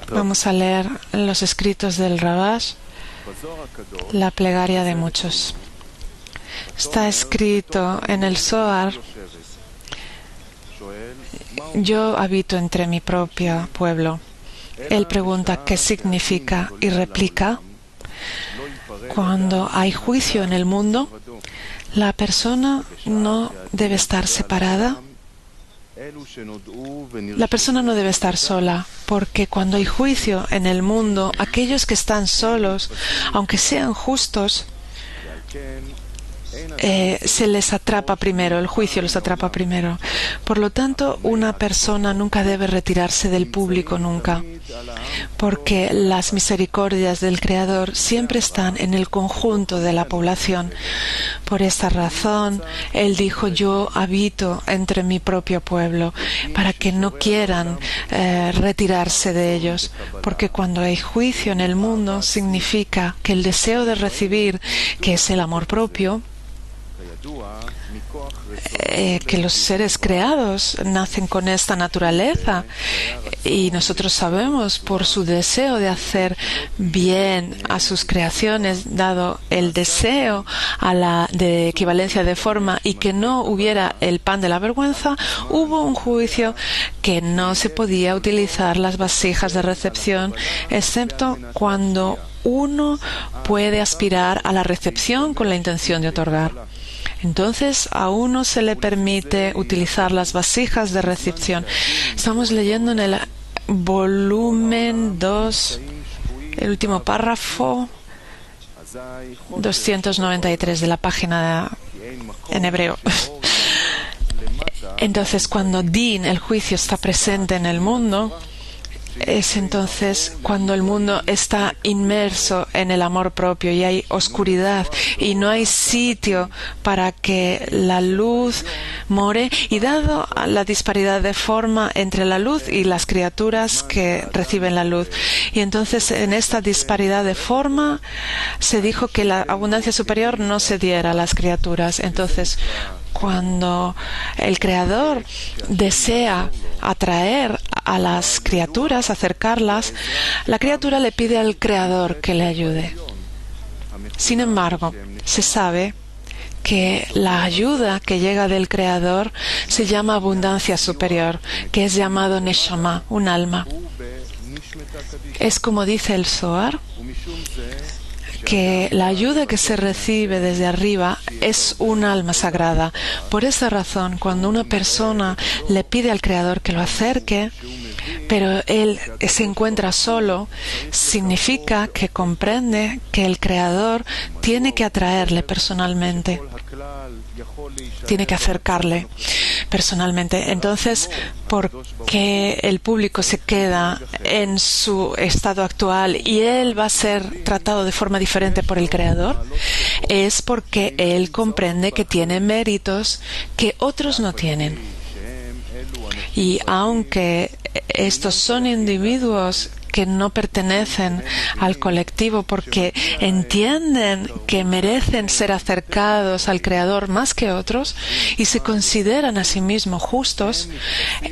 Vamos a leer los escritos del Rabash, la plegaria de muchos. Está escrito en el Zohar: yo habito entre mi propio pueblo. Él pregunta qué significa y replica: cuando hay juicio en el mundo, la persona no debe estar separada. La persona no debe estar sola, porque cuando hay juicio en el mundo, aquellos que están solos, aunque sean justos, se les atrapa primero, el juicio los atrapa primero. Por lo tanto, una persona nunca debe retirarse del público, nunca, porque las misericordias del Creador siempre están en el conjunto de la población. Por esta razón, Él dijo: yo habito entre mi propio pueblo, para que no quieran retirarse de ellos, porque cuando hay juicio en el mundo, significa que el deseo de recibir, que es el amor propio, que los seres creados nacen con esta naturaleza, y nosotros sabemos por su deseo de hacer bien a sus creaciones, dado el deseo de equivalencia de forma y que no hubiera el pan de la vergüenza, hubo un juicio que no se podía utilizar las vasijas de recepción, excepto cuando uno puede aspirar a la recepción con la intención de otorgar. Entonces a uno se le permite utilizar las vasijas de recepción. Estamos leyendo en el volumen 2, el último párrafo, 293 de la página en hebreo. Entonces, cuando Din, el juicio, está presente en el mundo, es entonces cuando el mundo está inmerso en el amor propio y hay oscuridad y no hay sitio para que la luz more, y dado la disparidad de forma entre la luz y las criaturas que reciben la luz. Y entonces en esta disparidad de forma se dijo que la abundancia superior no se diera a las criaturas. Entonces, cuando el Creador desea atraer a las criaturas, acercarlas, la criatura le pide al Creador que le ayude. Sin embargo, se sabe que la ayuda que llega del Creador se llama abundancia superior, que es llamado Neshama, un alma. Es como dice el Zohar, que la ayuda que se recibe desde arriba es un alma sagrada. Por esa razón, cuando una persona le pide al Creador que lo acerque, pero él se encuentra solo, significa que comprende que el Creador tiene que atraerle personalmente, tiene que acercarle personalmente. Entonces, ¿por qué el público se queda en su estado actual y él va a ser tratado de forma diferente por el Creador? Es porque él comprende que tiene méritos que otros no tienen. Y aunque estos son individuos que no pertenecen al colectivo porque entienden que merecen ser acercados al Creador más que otros y se consideran a sí mismos justos,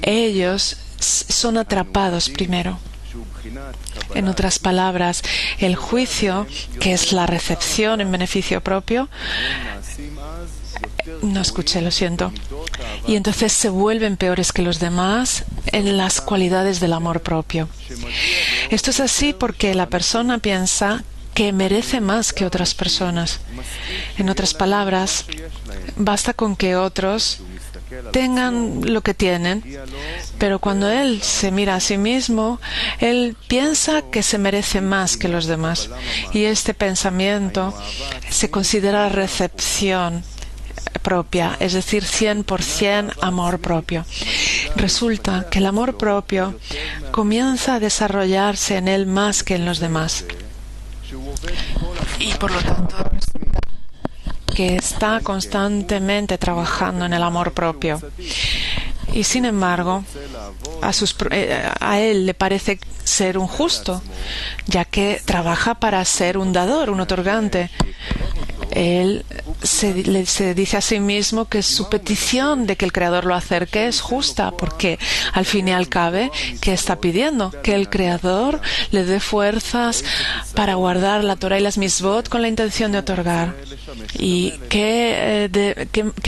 ellos son atrapados primero. En otras palabras, el juicio, que es la recepción en beneficio propio, no escuché, lo siento. Y entonces se vuelven peores que los demás en las cualidades del amor propio. Esto es así porque la persona piensa que merece más que otras personas. En otras palabras, basta con que otros tengan lo que tienen, pero cuando él se mira a sí mismo, él piensa que se merece más que los demás. Y este pensamiento se considera recepción propia, es decir, 100% amor propio. Resulta que el amor propio comienza a desarrollarse en él más que en los demás. Y por lo tanto, que está constantemente trabajando en el amor propio. Y sin embargo, a él le parece ser un justo, ya que trabaja para ser un dador, un otorgante. Él se dice a sí mismo que su petición de que el Creador lo acerque es justa, porque al fin y al cabo, ¿qué está pidiendo? Que el Creador le dé fuerzas para guardar la Torah y las Mitzvot con la intención de otorgar. ¿Y qué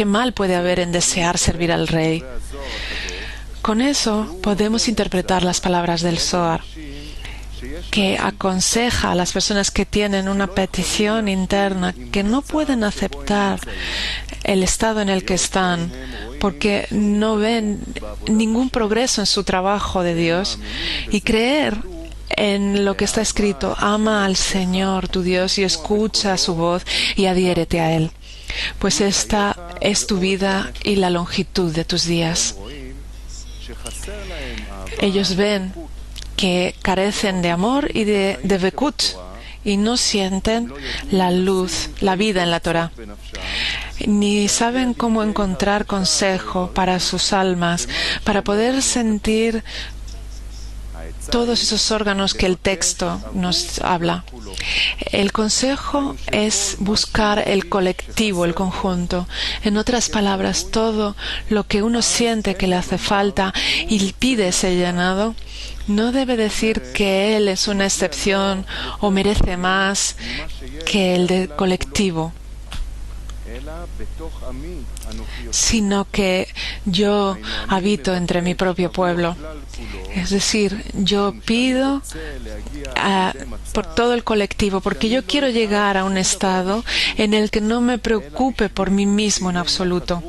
mal puede haber en desear servir al Rey? Con eso podemos interpretar las palabras del Zohar, que aconseja a las personas que tienen una petición interna que no pueden aceptar el estado en el que están porque no ven ningún progreso en su trabajo de Dios, y creer en lo que está escrito: ama al Señor tu Dios y escucha su voz y adhiérete a Él, pues esta es tu vida y la longitud de tus días. Ellos ven que carecen de amor y de Dvekut, y no sienten la luz, la vida en la Torah, ni saben cómo encontrar consejo para sus almas, para poder sentir todos esos órganos que el texto nos habla. El consejo es buscar el colectivo, el conjunto. En otras palabras, todo lo que uno siente que le hace falta y pide ser llenado, no debe decir que él es una excepción o merece más que el del colectivo, sino que yo habito entre mi propio pueblo. Es decir, yo pido por todo el colectivo, porque yo quiero llegar a un estado en el que no me preocupe por mí mismo en absoluto,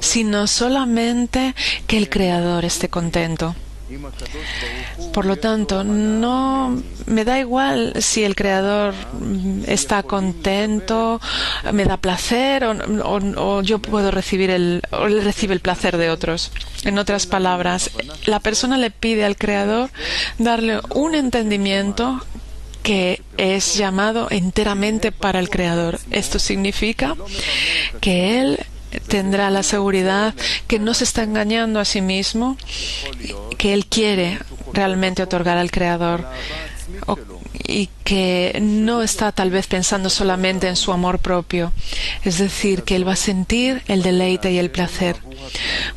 sino solamente que el Creador esté contento. Por lo tanto, no me da igual si el Creador está contento, me da placer o yo puedo recibir o él recibe el placer de otros. En otras palabras, la persona le pide al Creador darle un entendimiento que es llamado enteramente para el Creador. Esto significa que él tendrá la seguridad que no se está engañando a sí mismo, que él quiere realmente otorgar al Creador, y que no está tal vez pensando solamente en su amor propio. Es decir, que él va a sentir el deleite y el placer.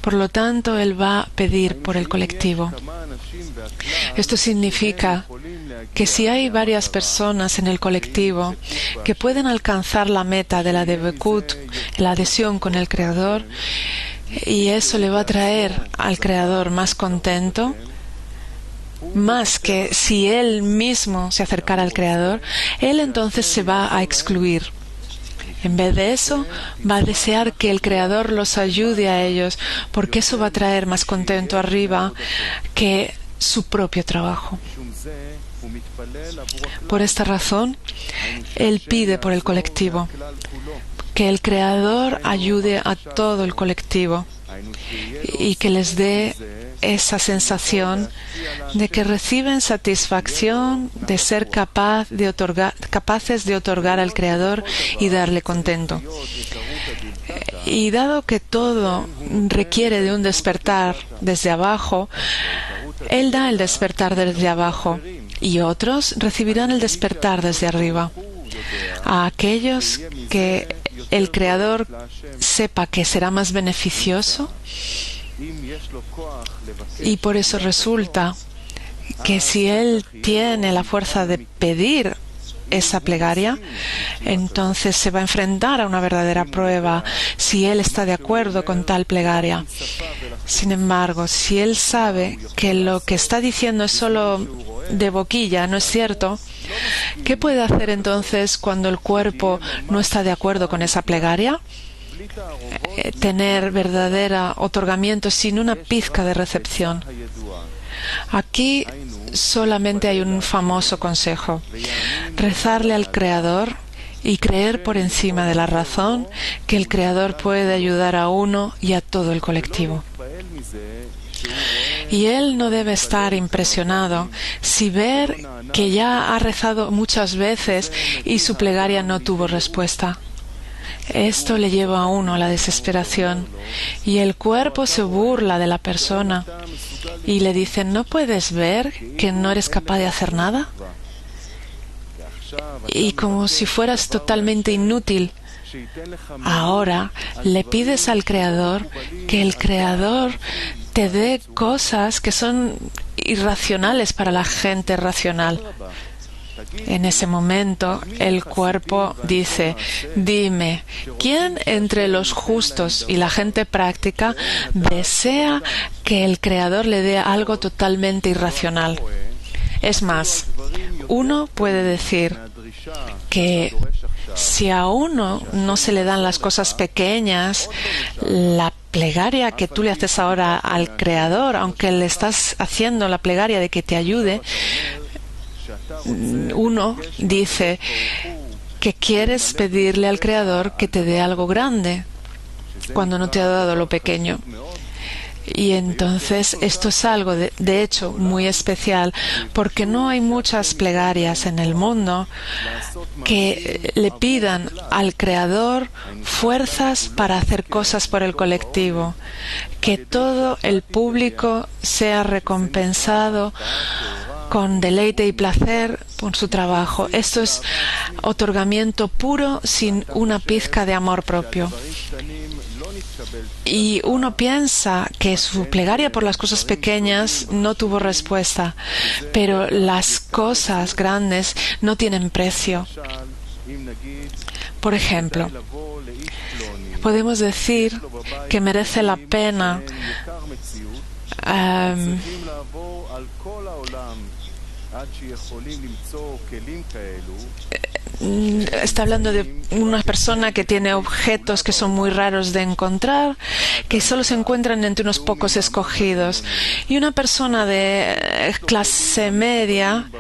Por lo tanto, él va a pedir por el colectivo. Esto significa que si hay varias personas en el colectivo que pueden alcanzar la meta de la Dvekut, la adhesión con el Creador, y eso le va a traer al Creador más contento, más que si él mismo se acercara al Creador, él entonces se va a excluir. En vez de eso, va a desear que el Creador los ayude a ellos, porque eso va a traer más contento arriba que su propio trabajo. Por esta razón, él pide por el colectivo, que el Creador ayude a todo el colectivo y que les dé esa sensación de que reciben satisfacción de ser capaces de otorgar al Creador y darle contento. Y dado que todo requiere de un despertar desde abajo, Él da el despertar desde abajo y otros recibirán el despertar desde arriba. A aquellos que el Creador sepa que será más beneficioso, y por eso resulta que si él tiene la fuerza de pedir esa plegaria, entonces se va a enfrentar a una verdadera prueba si él está de acuerdo con tal plegaria. Sin embargo, si él sabe que lo que está diciendo es solo de boquilla, no es cierto, ¿qué puede hacer entonces cuando el cuerpo no está de acuerdo con esa plegaria? Tener verdadero otorgamiento sin una pizca de recepción. Aquí solamente hay un famoso consejo: rezarle al Creador y creer por encima de la razón que el Creador puede ayudar a uno y a todo el colectivo. Y él no debe estar impresionado si ver que ya ha rezado muchas veces y su plegaria no tuvo respuesta. Esto le lleva a uno a la desesperación, y el cuerpo se burla de la persona y le dice: ¿no puedes ver que no eres capaz de hacer nada? Y como si fueras totalmente inútil, Ahora le pides al Creador que el Creador te dé cosas que son irracionales para la gente racional. En ese momento, el cuerpo dice: dime, ¿quién entre los justos y la gente práctica desea que el Creador le dé algo totalmente irracional? Es más, uno puede decir que si a uno no se le dan las cosas pequeñas, la plegaria que tú le haces ahora al Creador, aunque le estás haciendo la plegaria de que te ayude, uno dice que quieres pedirle al Creador que te dé algo grande cuando no te ha dado lo pequeño. Y entonces esto es algo de hecho muy especial, porque no hay muchas plegarias en el mundo que le pidan al Creador fuerzas para hacer cosas por el colectivo, que todo el público sea recompensado con deleite y placer por su trabajo. Esto es otorgamiento puro sin una pizca de amor propio. Y uno piensa que su plegaria por las cosas pequeñas no tuvo respuesta, pero las cosas grandes no tienen precio. Por ejemplo, podemos decir que merece la pena está hablando de una persona que tiene objetos que son muy raros de encontrar, que solo se encuentran entre unos pocos escogidos, y una persona de clase media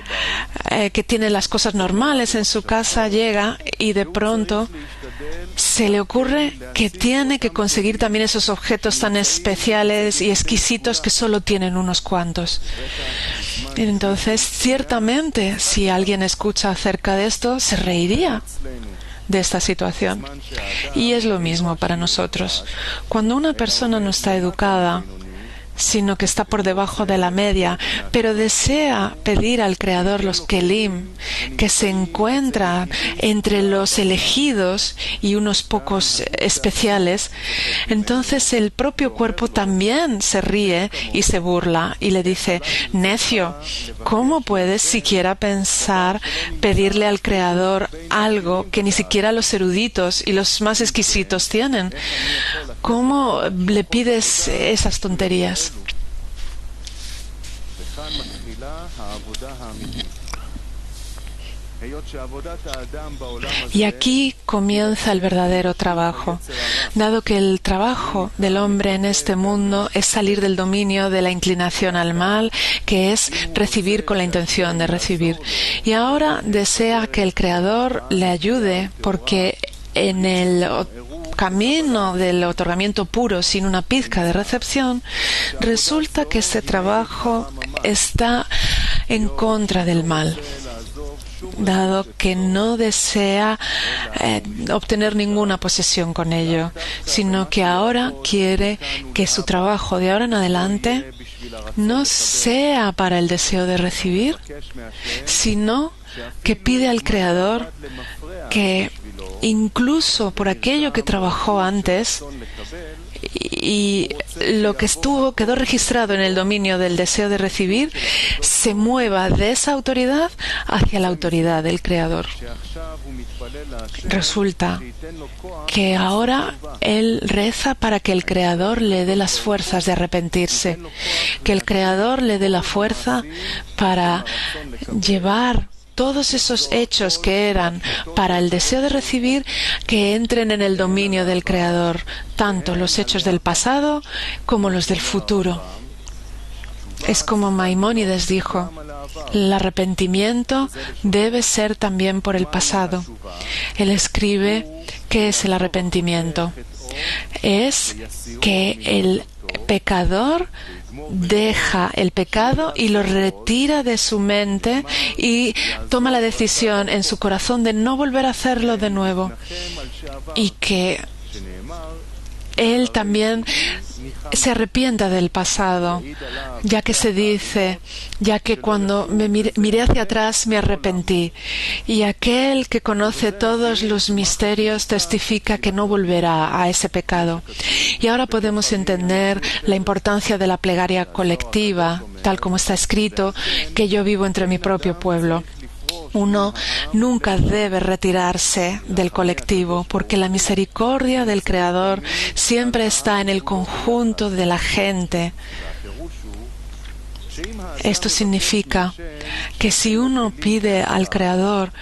que tiene las cosas normales en su casa llega y de pronto se le ocurre que tiene que conseguir también esos objetos tan especiales y exquisitos que solo tienen unos cuantos. Entonces, ciertamente, si alguien escucha acerca de esto, se reiría de esta situación. Y es lo mismo para nosotros. Cuando una persona no está educada, sino que está por debajo de la media, pero desea pedir al Creador los kelim que se encuentran entre los elegidos y unos pocos especiales, entonces el propio cuerpo también se ríe y se burla y le dice: necio, ¿cómo puedes siquiera pensar pedirle al Creador algo que ni siquiera los eruditos y los más exquisitos tienen? ¿Cómo le pides esas tonterías? Y aquí comienza el verdadero trabajo, dado que el trabajo del hombre en este mundo es salir del dominio de la inclinación al mal, que es recibir con la intención de recibir. Y ahora desea que el Creador le ayude, porque en el camino del otorgamiento puro sin una pizca de recepción, resulta que este trabajo está en contra del mal, dado que no desea obtener ninguna posesión con ello, sino que ahora quiere que su trabajo de ahora en adelante no sea para el deseo de recibir, sino que pide al Creador que incluso por aquello que trabajó antes y lo que quedó registrado en el dominio del deseo de recibir, se mueva de esa autoridad hacia la autoridad del Creador. Resulta que ahora él reza para que el Creador le dé las fuerzas de arrepentirse, que el Creador le dé la fuerza para llevar todos esos hechos que eran para el deseo de recibir, que entren en el dominio del Creador, tanto los hechos del pasado como los del futuro. Es como Maimónides dijo: el arrepentimiento debe ser también por el pasado. Él escribe: ¿qué es el arrepentimiento? Es que el pecador deja el pecado y lo retira de su mente y toma la decisión en su corazón de no volver a hacerlo de nuevo, y que él también se arrepienta del pasado, ya que se dice, ya que cuando me miré hacia atrás me arrepentí. Y aquel que conoce todos los misterios testifica que no volverá a ese pecado. Y ahora podemos entender la importancia de la plegaria colectiva, tal como está escrito, que yo vivo entre mi propio pueblo. Uno nunca debe retirarse del colectivo, porque la misericordia del Creador siempre está en el conjunto de la gente. Esto significa que si uno pide al Creador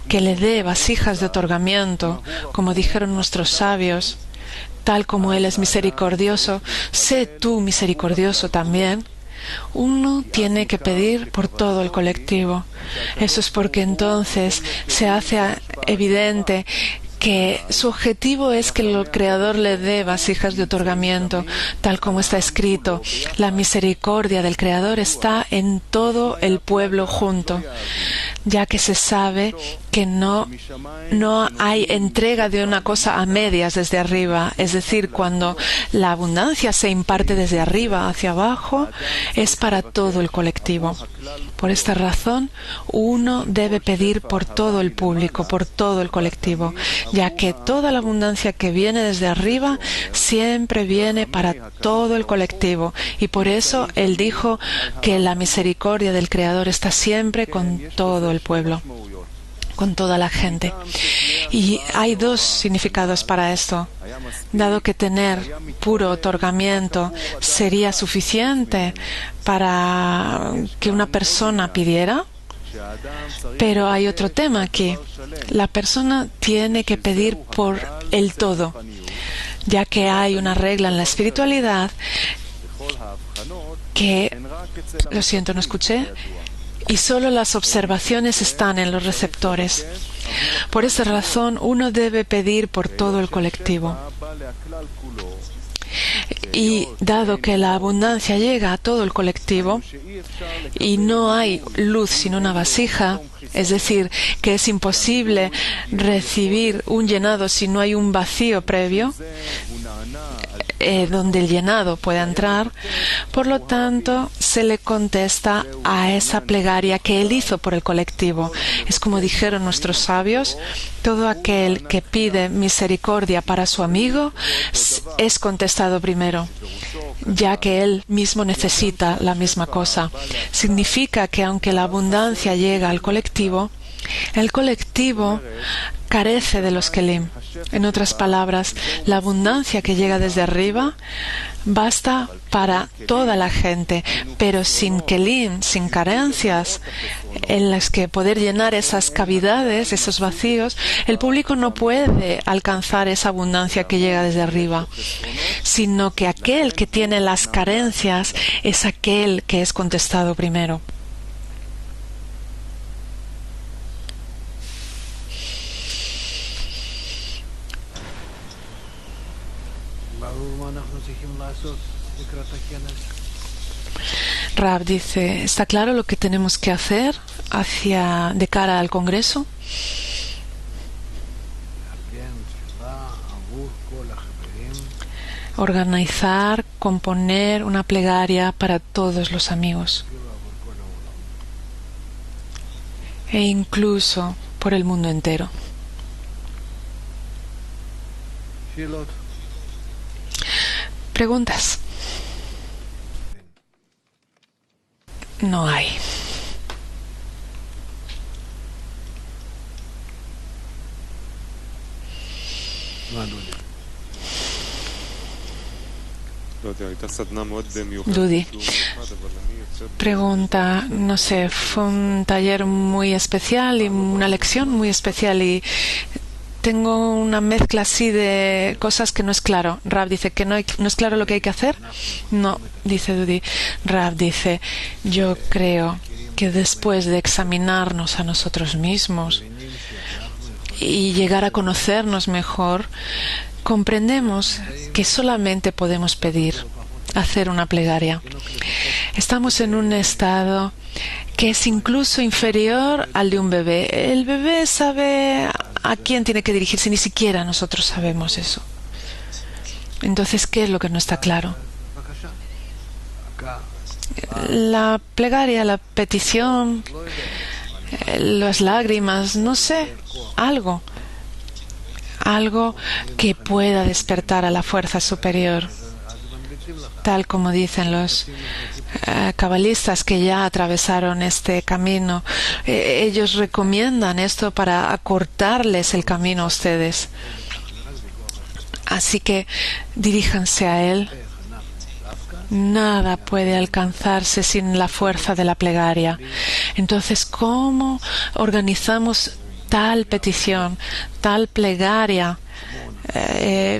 que le dé vasijas de otorgamiento, como dijeron nuestros sabios, tal como Él es misericordioso, sé tú misericordioso también. Uno tiene que pedir por todo el colectivo. Eso es porque entonces se hace evidente que su objetivo es que el Creador le dé vasijas de otorgamiento, tal como está escrito. La misericordia del Creador está en todo el pueblo junto, ya que se sabe que no hay entrega de una cosa a medias desde arriba. Es decir, cuando la abundancia se imparte desde arriba hacia abajo, es para todo el colectivo. Por esta razón, uno debe pedir por todo el público, por todo el colectivo, ya que toda la abundancia que viene desde arriba siempre viene para todo el colectivo. Y por eso Él dijo que la misericordia del Creador está siempre con todo el pueblo, con toda la gente. Y hay dos significados para esto. Dado que tener puro otorgamiento sería suficiente para que una persona pidiera, pero hay otro tema aquí. La persona tiene que pedir por el todo, ya que hay una regla en la espiritualidad que, lo siento, no escuché, y solo las observaciones están en los receptores. Por esa razón, uno debe pedir por todo el colectivo. Y dado que la abundancia llega a todo el colectivo y no hay luz sin una vasija, es decir, que es imposible recibir un llenado si no hay un vacío previo, donde el llenado pueda entrar, por lo tanto se le contesta a esa plegaria que él hizo por el colectivo. Es como dijeron nuestros sabios, todo aquel que pide misericordia para su amigo es contestado primero, ya que él mismo necesita la misma cosa. Significa que aunque la abundancia llega al colectivo, el colectivo carece de los kelim. En otras palabras, la abundancia que llega desde arriba basta para toda la gente, pero sin kelim, sin carencias en las que poder llenar esas cavidades, esos vacíos, el público no puede alcanzar esa abundancia que llega desde arriba, sino que aquel que tiene las carencias es aquel que es contestado primero. Rab dice, ¿está claro lo que tenemos que hacer de cara al Congreso? Organizar, componer una plegaria para todos los amigos e incluso por el mundo entero. ¿Preguntas? No hay. Dudi pregunta, no sé, fue un taller muy especial y una lección muy especial y tengo una mezcla así de cosas que no es claro. Rab dice que no es claro lo que hay que hacer. No, dice Dudi. Rab dice, yo creo que después de examinarnos a nosotros mismos y llegar a conocernos mejor, comprendemos que solamente podemos pedir, hacer una plegaria. Estamos en un estado que es incluso inferior al de un bebé. El bebé sabe a quién tiene que dirigirse, ni siquiera nosotros sabemos eso. Entonces, ¿qué es lo que no está claro? La plegaria, la petición, las lágrimas, no sé, algo que pueda despertar a la fuerza superior, tal como dicen los cabalistas que ya atravesaron este camino. Ellos recomiendan esto para acortarles el camino a ustedes. Así que diríjanse a Él. Nada puede alcanzarse sin la fuerza de la plegaria. Entonces, ¿cómo organizamos tal petición, tal plegaria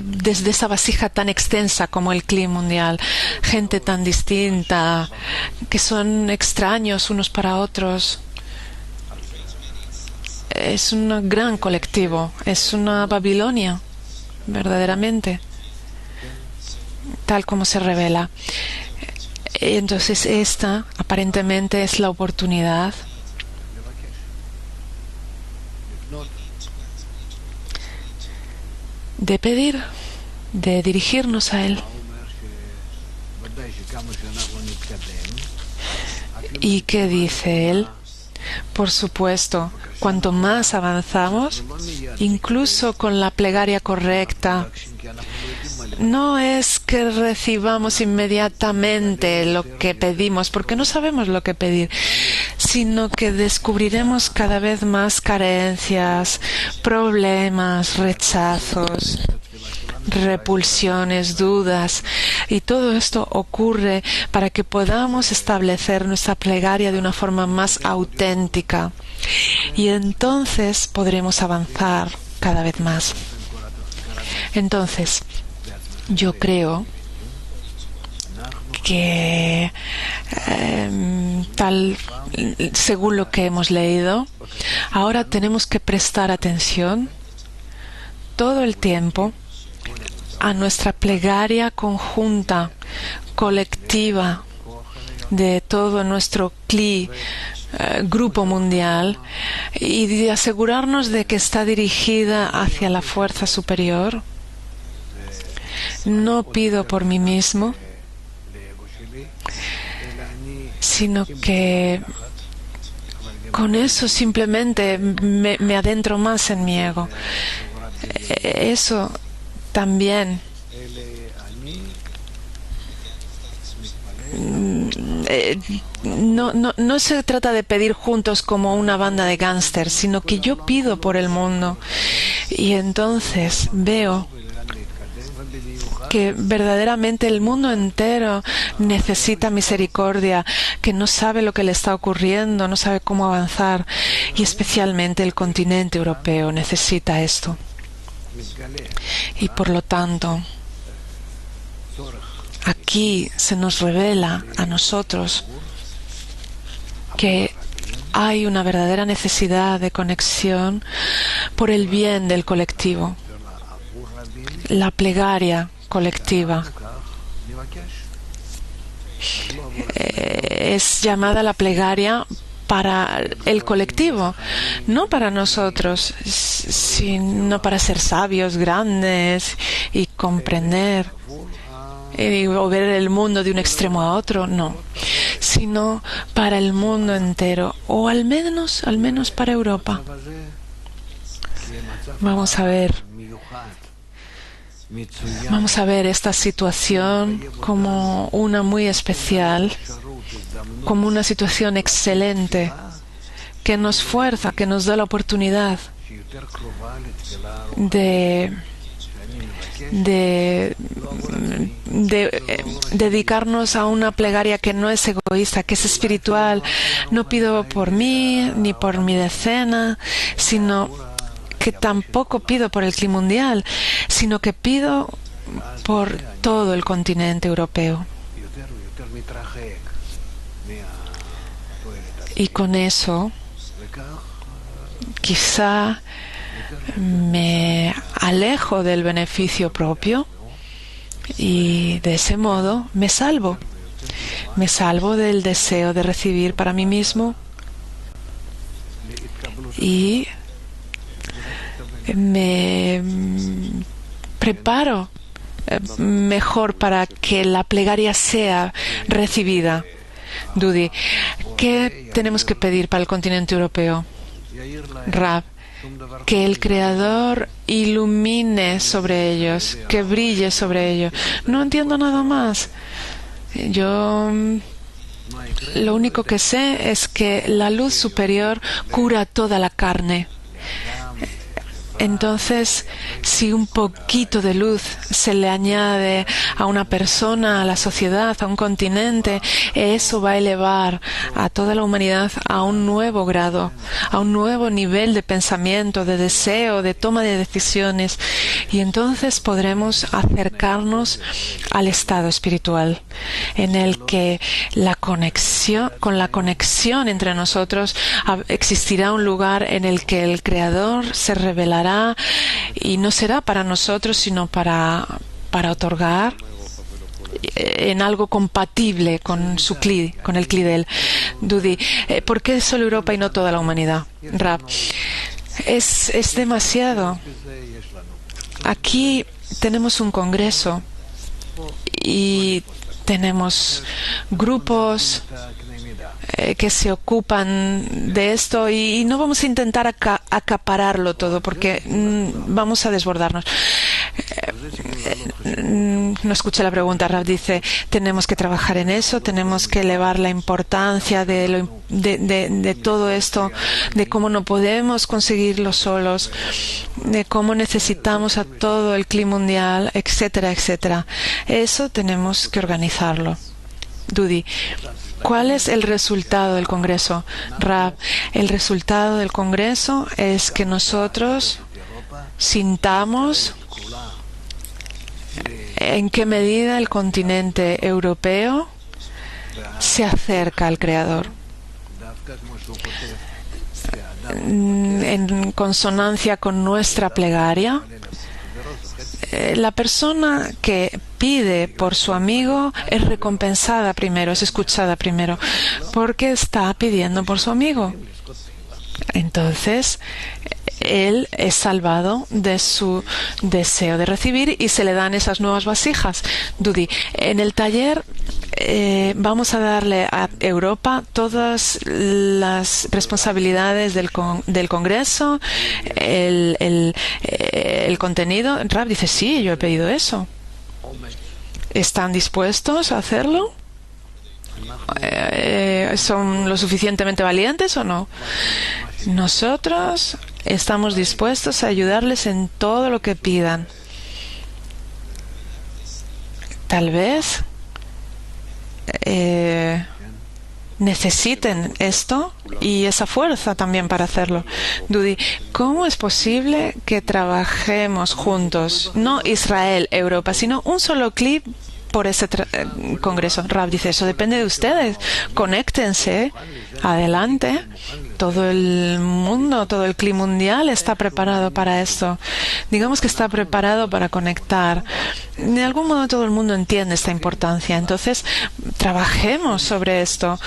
desde esa vasija tan extensa como el clima mundial? Gente tan distinta, que son extraños unos para otros. Es un gran colectivo, es una Babilonia, verdaderamente, tal como se revela. Entonces esta aparentemente es la oportunidad de pedir, de dirigirnos a Él. ¿Y qué dice Él? Por supuesto, cuanto más avanzamos, incluso con la plegaria correcta, no es que recibamos inmediatamente lo que pedimos, porque no sabemos lo que pedir, sino que descubriremos cada vez más carencias, problemas, rechazos, repulsiones, dudas, y todo esto ocurre para que podamos establecer nuestra plegaria de una forma más auténtica, y entonces podremos avanzar cada vez más. Entonces, yo creo que según lo que hemos leído, ahora tenemos que prestar atención todo el tiempo a nuestra plegaria conjunta, colectiva, de todo nuestro grupo mundial, y de asegurarnos de que está dirigida hacia la fuerza superior. No pido por mí mismo, sino que con eso simplemente me adentro más en mi ego. Eso también no se trata de pedir juntos como una banda de gángsters, sino que yo pido por el mundo, y entonces veo que verdaderamente el mundo entero necesita misericordia, que no sabe lo que le está ocurriendo, no sabe cómo avanzar, y especialmente el continente europeo necesita esto. Y por lo tanto, aquí se nos revela a nosotros que hay una verdadera necesidad de conexión por el bien del colectivo. La plegaria colectiva es llamada la plegaria para el colectivo, no para nosotros, sino para ser sabios, grandes y comprender o ver el mundo de un extremo a otro, no, sino para el mundo entero, o al menos para Europa. Vamos a ver esta situación como una muy especial, como una situación excelente, que nos fuerza, que nos da la oportunidad de dedicarnos a una plegaria que no es egoísta, que es espiritual. No pido por mí ni por mi decena, sino que tampoco pido por el clima mundial, sino que pido por todo el continente europeo. Y con eso quizá me alejo del beneficio propio, y de ese modo me salvo del deseo de recibir para mí mismo, y me preparo mejor para que la plegaria sea recibida? Dudi, ¿qué tenemos que pedir para el continente europeo? Rab, que el Creador ilumine sobre ellos, que brille sobre ellos. No entiendo nada más. Yo lo único que sé es que la luz superior cura toda la carne. Entonces, si un poquito de luz se le añade a una persona, a la sociedad, a un continente, eso va a elevar a toda la humanidad a un nuevo grado, a un nuevo nivel de pensamiento, de deseo, de toma de decisiones. Y entonces podremos acercarnos al estado espiritual, en el que con la conexión entre nosotros existirá un lugar en el que el Creador se revelará, y no será para nosotros, sino para otorgar en algo compatible con su con el cli de él. Dudi, ¿por qué solo Europa y no toda la humanidad? Rab, es demasiado. Aquí tenemos un congreso y tenemos grupos que se ocupan de esto, y no vamos a intentar acapararlo todo, porque vamos a desbordarnos. No escuché la pregunta. Rab dice, tenemos que trabajar en eso, tenemos que elevar la importancia de todo esto, de cómo no podemos conseguirlo solos, de cómo necesitamos a todo el clima mundial, etcétera, etcétera. Eso tenemos que organizarlo. Dudi, ¿cuál es el resultado del Congreso? Rab, el resultado del Congreso es que nosotros sintamos en qué medida el continente europeo se acerca al Creador, en consonancia con nuestra plegaria. La persona que pide por su amigo es recompensada primero, es escuchada primero, porque está pidiendo por su amigo. Entonces, él es salvado de su deseo de recibir y se le dan esas nuevas vasijas. Dudi, en el taller vamos a darle a Europa todas las responsabilidades del Congreso, el contenido. Rab dice, sí, yo he pedido eso. ¿Están dispuestos a hacerlo? ¿Son lo suficientemente valientes o no? Nosotros estamos dispuestos a ayudarles en todo lo que pidan. Tal vez necesiten esto y esa fuerza también para hacerlo. Dudi, ¿cómo es posible que trabajemos juntos? No Israel, Europa, sino un solo clip por ese congreso. Rab dice, eso depende de ustedes. Conéctense, adelante. Todo el mundo, todo el clima mundial está preparado para esto. Digamos que está preparado para conectar. De algún modo todo el mundo entiende esta importancia. Entonces, trabajemos sobre esto.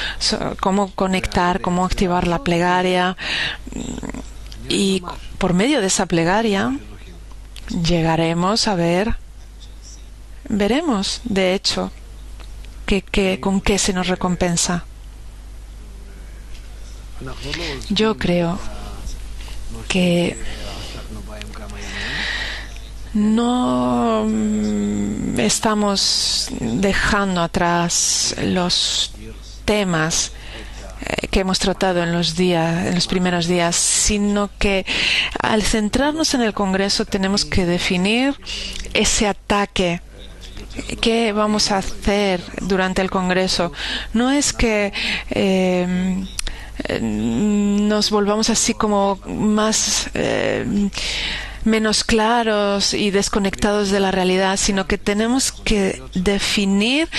Cómo conectar, cómo activar la plegaria. Y por medio de esa plegaria llegaremos a veremos, de hecho, con qué se nos recompensa. Yo creo que no estamos dejando atrás los temas que hemos tratado en los primeros días, sino que al centrarnos en el Congreso tenemos que definir ese ataque. ¿Qué vamos a hacer durante el Congreso? No es que nos volvamos así como menos claros y desconectados de la realidad, sino que tenemos que definir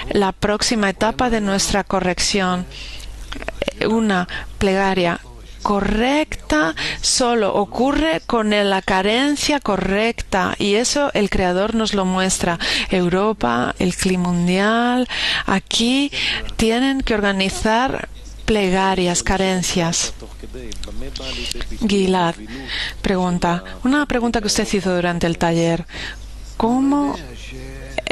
la próxima etapa de nuestra corrección. Una plegaria correcta solo ocurre con la carencia correcta, y eso el Creador nos lo muestra. Europa, el clima mundial, aquí tienen que organizar plegarias, carencias. Gilad pregunta, una pregunta que usted hizo durante el taller: ¿Cómo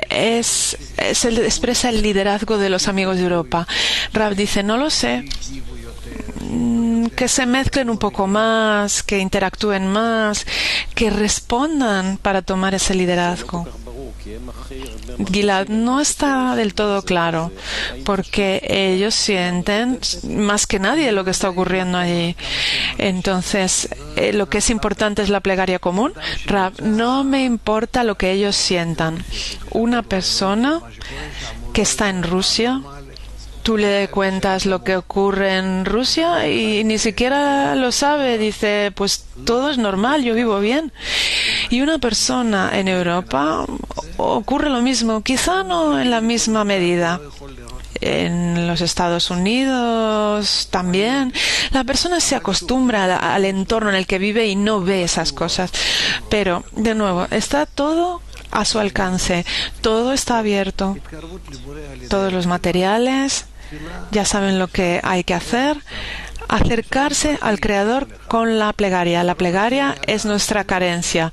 se expresa el liderazgo de los amigos de Europa? Rav dice, no lo sé. Que se mezclen un poco más, que interactúen más, que respondan para tomar ese liderazgo. Gilad, no está del todo claro, porque ellos sienten más que nadie lo que está ocurriendo allí. Entonces, lo que es importante es la plegaria común. Rav, no me importa lo que ellos sientan. Una persona que está en Rusia, tú le cuentas lo que ocurre en Rusia y ni siquiera lo sabe. Dice, pues todo es normal, yo vivo bien. Y una persona en Europa ocurre lo mismo, quizá no en la misma medida. En los Estados Unidos también. La persona se acostumbra al entorno en el que vive y no ve esas cosas. Pero, de nuevo, está todo a su alcance. Todo está abierto. Todos los materiales ya saben lo que hay que hacer. Acercarse al Creador con la plegaria. La plegaria es nuestra carencia.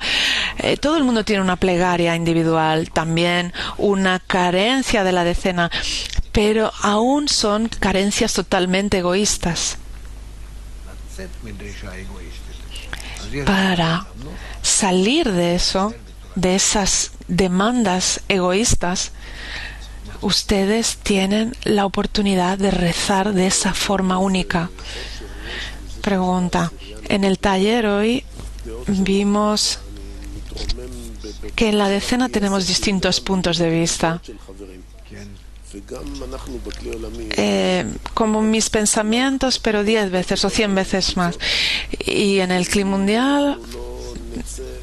Todo el mundo tiene una plegaria individual, también una carencia de la decena, pero aún son carencias totalmente egoístas. Para salir de eso, de esas demandas egoístas, ustedes tienen la oportunidad de rezar de esa forma única. Pregunta. En el taller hoy vimos que en la decena tenemos distintos puntos de vista. Como mis pensamientos, pero 10 veces o 100 veces más. Y en el Kli mundial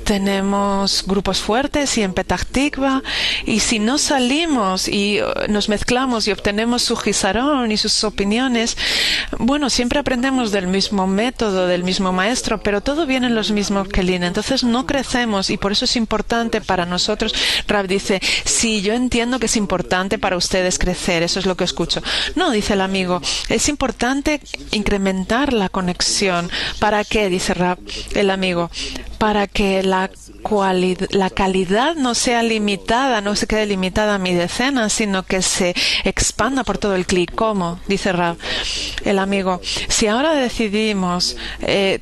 tenemos grupos fuertes y en Petah Tikva, y si no salimos y nos mezclamos y obtenemos su Jizarón y sus opiniones, bueno, siempre aprendemos del mismo método, del mismo maestro, pero todo viene en los mismos Kelim. Entonces no crecemos y por eso es importante para nosotros. Rav dice, sí, yo entiendo que es importante para ustedes crecer, eso es lo que escucho. No, dice el amigo, es importante incrementar la conexión. ¿Para qué? Dice Rav, el amigo. Para que la calidad no sea limitada, no se quede limitada a mi decena, sino que se expanda por todo el Kli. ¿Cómo? Dice Rav, el amigo. Si ahora decidimos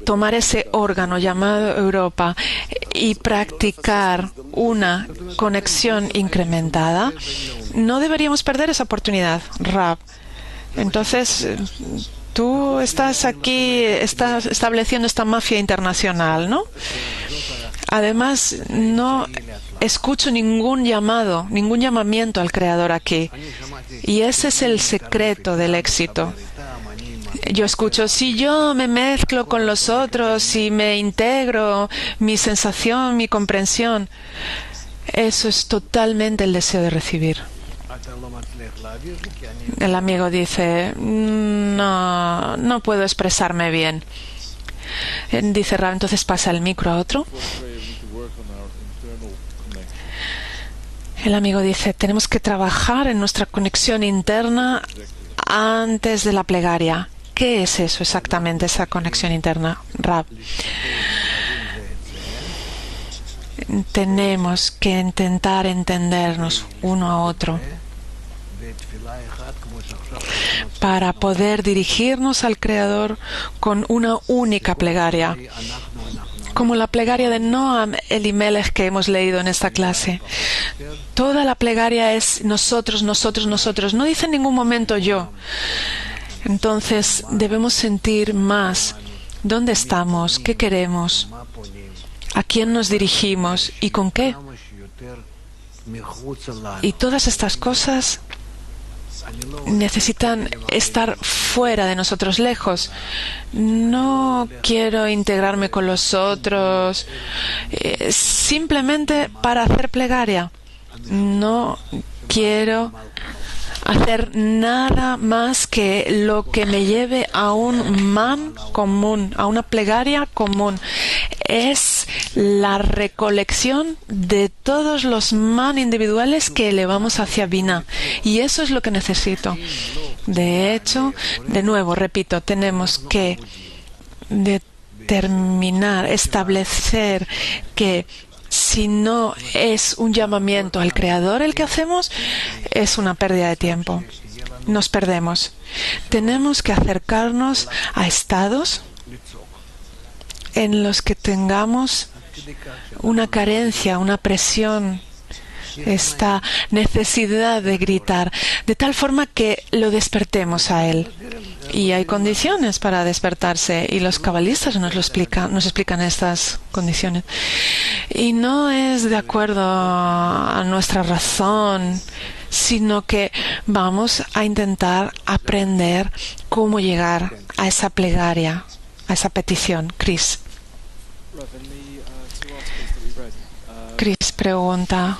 tomar ese órgano llamado Europa y practicar una conexión incrementada, no deberíamos perder esa oportunidad, Rav. Entonces, tú estás aquí, estás estableciendo esta mafia internacional, ¿no? Además, no escucho ningún llamado, ningún llamamiento al Creador aquí. Y ese es el secreto del éxito. Yo escucho, si yo me mezclo con los otros, si me integro, mi sensación, mi comprensión, eso es totalmente el deseo de recibir. El amigo dice, no puedo expresarme bien. Dice Rav, entonces pasa el micro a otro. El amigo dice, tenemos que trabajar en nuestra conexión interna antes de la plegaria. ¿Qué es eso exactamente, esa conexión interna, Rav? Tenemos que intentar entendernos uno a otro para poder dirigirnos al Creador con una única plegaria, como la plegaria de Noam Elimelech que hemos leído en esta clase. Toda la plegaria es nosotros, nosotros, nosotros. No dice en ningún momento yo. Entonces debemos sentir más dónde estamos, qué queremos, a quién nos dirigimos y con qué. Y todas estas cosas necesitan estar fuera de nosotros, lejos. No quiero integrarme con los otros simplemente para hacer plegaria. No quiero hacer nada más que lo que me lleve a un man común, a una plegaria común. Es la recolección de todos los man individuales que elevamos hacia Binah. Y eso es lo que necesito. De hecho, de nuevo, repito, tenemos que determinar, establecer que si no es un llamamiento al Creador el que hacemos, es una pérdida de tiempo. Nos perdemos. Tenemos que acercarnos a estados en los que tengamos una carencia, una presión, esta necesidad de gritar, de tal forma que lo despertemos a Él. Y hay condiciones para despertarse, y los cabalistas nos explican estas condiciones. Y no es de acuerdo a nuestra razón, sino que vamos a intentar aprender cómo llegar a esa plegaria, a esa petición. Chris pregunta,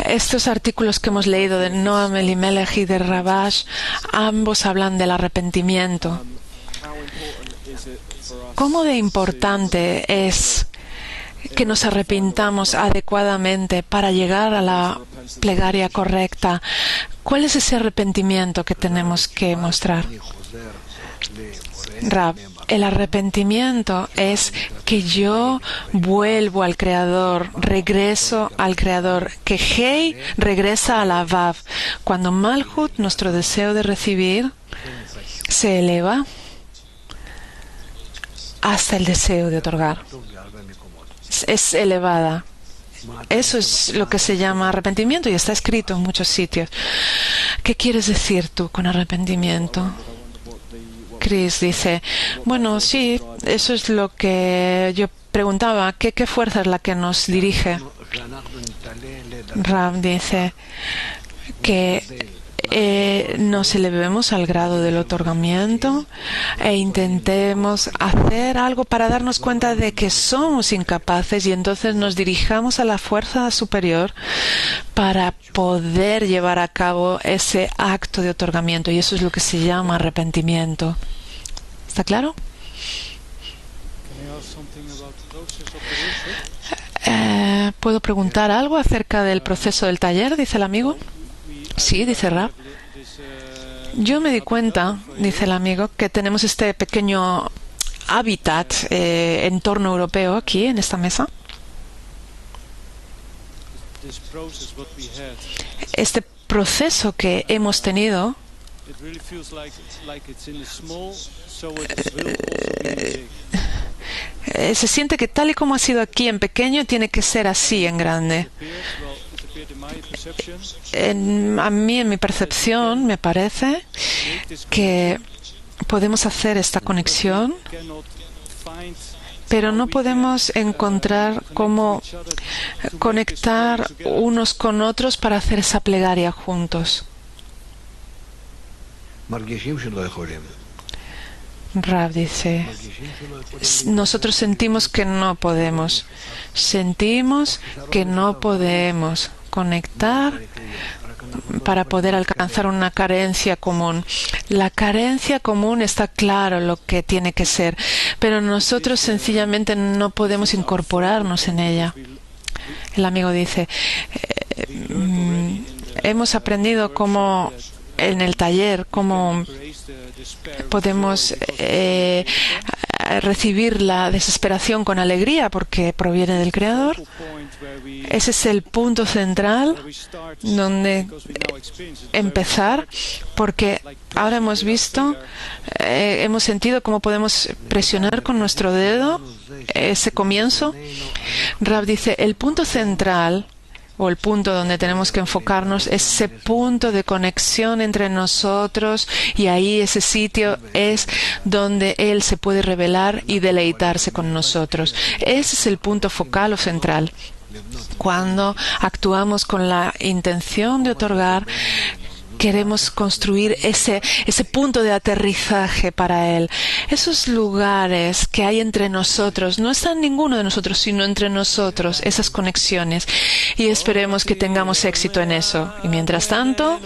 estos artículos que hemos leído de Noam Elimelech y de Rabash, ambos hablan del arrepentimiento. ¿Cómo de importante es que nos arrepintamos adecuadamente para llegar a la plegaria correcta? ¿Cuál es ese arrepentimiento que tenemos que mostrar? Rab, el arrepentimiento es que yo vuelvo al Creador, regreso al Creador, que Hei regresa a la Vav. Cuando Malhut, nuestro deseo de recibir, se eleva hasta el deseo de otorgar. Es elevada. Eso es lo que se llama arrepentimiento y está escrito en muchos sitios. ¿Qué quieres decir tú con arrepentimiento? Chris dice, bueno, sí, eso es lo que yo preguntaba. ¿Qué fuerza es la que nos dirige? Rab dice que nos elevemos al grado del otorgamiento e intentemos hacer algo para darnos cuenta de que somos incapaces y entonces nos dirijamos a la fuerza superior para poder llevar a cabo ese acto de otorgamiento, y eso es lo que se llama arrepentimiento. ¿Está claro? ¿Puedo preguntar algo acerca del proceso del taller? Dice el amigo. Sí, dice Rab. Yo me di cuenta, dice el amigo, que tenemos este pequeño hábitat, entorno europeo aquí en esta mesa. Este proceso que hemos tenido se siente que tal y como ha sido aquí en pequeño, tiene que ser así en grande. A mí, en mi percepción, me parece que podemos hacer esta conexión, pero no podemos encontrar cómo conectar unos con otros para hacer esa plegaria juntos. Rab dice, nosotros sentimos que no podemos. Sentimos que no podemos conectar para poder alcanzar una carencia común. La carencia común está claro lo que tiene que ser, pero nosotros sencillamente no podemos incorporarnos en ella. El amigo dice, hemos aprendido cómo en el taller, cómo podemos recibir la desesperación con alegría porque proviene del Creador. Ese es el punto central donde empezar, porque ahora hemos visto, hemos sentido cómo podemos presionar con nuestro dedo ese comienzo. Rab dice, el punto central o el punto donde tenemos que enfocarnos es ese punto de conexión entre nosotros, y ahí ese sitio es donde Él se puede revelar y deleitarse con nosotros. Ese es el punto focal o central. Cuando actuamos con la intención de otorgar, queremos construir ese punto de aterrizaje para Él. Esos lugares que hay entre nosotros, no están ninguno de nosotros, sino entre nosotros, esas conexiones. Y esperemos que tengamos éxito en eso. Y mientras tanto,